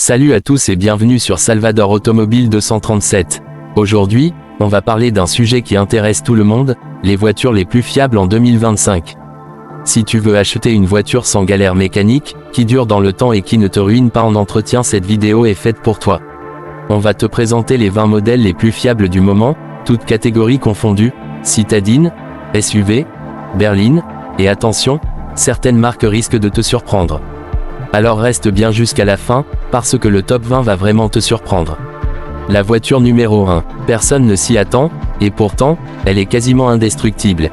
Salut à tous et bienvenue sur Salvador Automobile 237. Aujourd'hui, on va parler d'un sujet qui intéresse tout le monde, les voitures les plus fiables en 2025. Si tu veux acheter une voiture sans galère mécanique, qui dure dans le temps et qui ne te ruine pas en entretien, cette vidéo est faite pour toi. On va te présenter les 20 modèles les plus fiables du moment, toutes catégories confondues, citadine, SUV, berline, et attention, certaines marques risquent de te surprendre. Alors reste bien jusqu'à la fin, parce que le top 20 va vraiment te surprendre. La voiture numéro 1, personne ne s'y attend, et pourtant, elle est quasiment indestructible.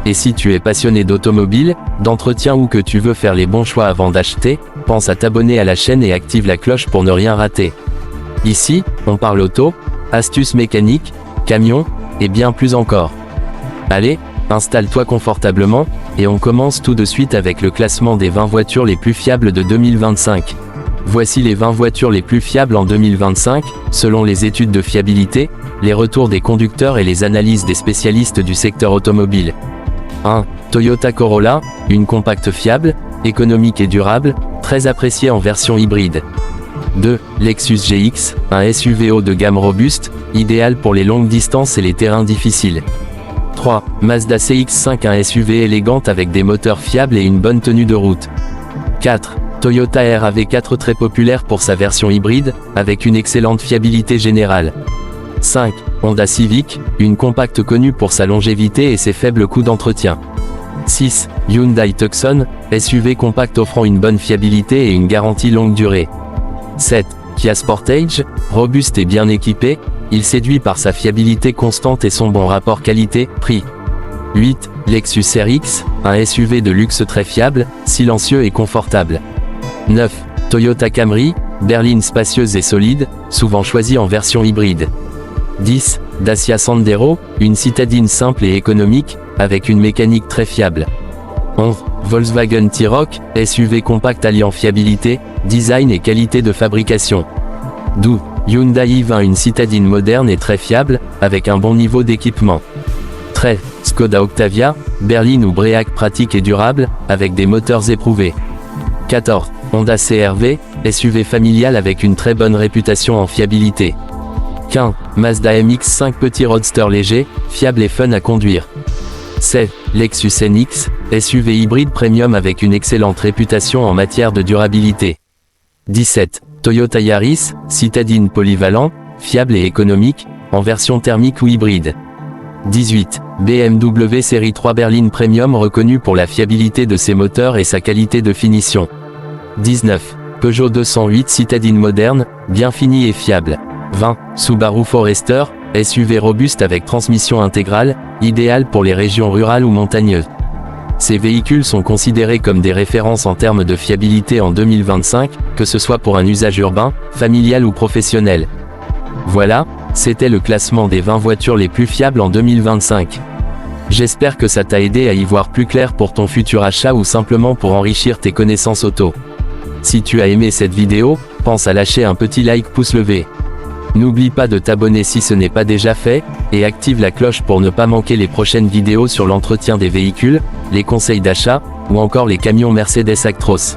Et si tu es passionné d'automobile, d'entretien ou que tu veux faire les bons choix avant d'acheter, pense à t'abonner à la chaîne et active la cloche pour ne rien rater. Ici, on parle auto, astuces mécaniques, camions, et bien plus encore. Allez, installe-toi confortablement, et on commence tout de suite avec le classement des 20 voitures les plus fiables de 2025. Voici les 20 voitures les plus fiables en 2025, selon les études de fiabilité, les retours des conducteurs et les analyses des spécialistes du secteur automobile. 1. Toyota Corolla, une compacte fiable, économique et durable, très appréciée en version hybride. 2. Lexus GX, un SUV haut de gamme robuste, idéal pour les longues distances et les terrains difficiles. 3. Mazda CX-5, un SUV élégante avec des moteurs fiables et une bonne tenue de route. 4. Toyota RAV4, très populaire pour sa version hybride, avec une excellente fiabilité générale. 5. Honda Civic, une compacte connue pour sa longévité et ses faibles coûts d'entretien. 6. Hyundai Tucson, SUV compact offrant une bonne fiabilité et une garantie longue durée. 7. Kia Sportage, robuste et bien équipé, il séduit par sa fiabilité constante et son bon rapport qualité-prix. 8. Lexus RX, un SUV de luxe très fiable, silencieux et confortable. 9. Toyota Camry, berline spacieuse et solide, souvent choisie en version hybride. 10. Dacia Sandero, une citadine simple et économique, avec une mécanique très fiable. 11. Volkswagen T-Roc, SUV compact alliant fiabilité, design et qualité de fabrication. 12. Hyundai i20, une citadine moderne et très fiable, avec un bon niveau d'équipement. 13. Skoda Octavia, berline ou bréac pratique et durable, avec des moteurs éprouvés. 14. Honda CR-V, SUV familial avec une très bonne réputation en fiabilité. 15. Mazda MX-5, petit roadster léger, fiable et fun à conduire. 16. Lexus NX, SUV hybride premium avec une excellente réputation en matière de durabilité. 17. Toyota Yaris, citadine polyvalent, fiable et économique, en version thermique ou hybride. 18. BMW série 3 berline premium, reconnue pour la fiabilité de ses moteurs et sa qualité de finition. 19. Peugeot 208, citadine moderne, bien finie et fiable. 20. Subaru Forester, SUV robuste avec transmission intégrale, idéal pour les régions rurales ou montagneuses. Ces véhicules sont considérés comme des références en termes de fiabilité en 2025, que ce soit pour un usage urbain, familial ou professionnel. Voilà, c'était le classement des 20 voitures les plus fiables en 2025. J'espère que ça t'a aidé à y voir plus clair pour ton futur achat ou simplement pour enrichir tes connaissances auto. Si tu as aimé cette vidéo, pense à lâcher un petit like pouce levé. N'oublie pas de t'abonner si ce n'est pas déjà fait, et active la cloche pour ne pas manquer les prochaines vidéos sur l'entretien des véhicules, les conseils d'achat, ou encore les camions Mercedes Actros.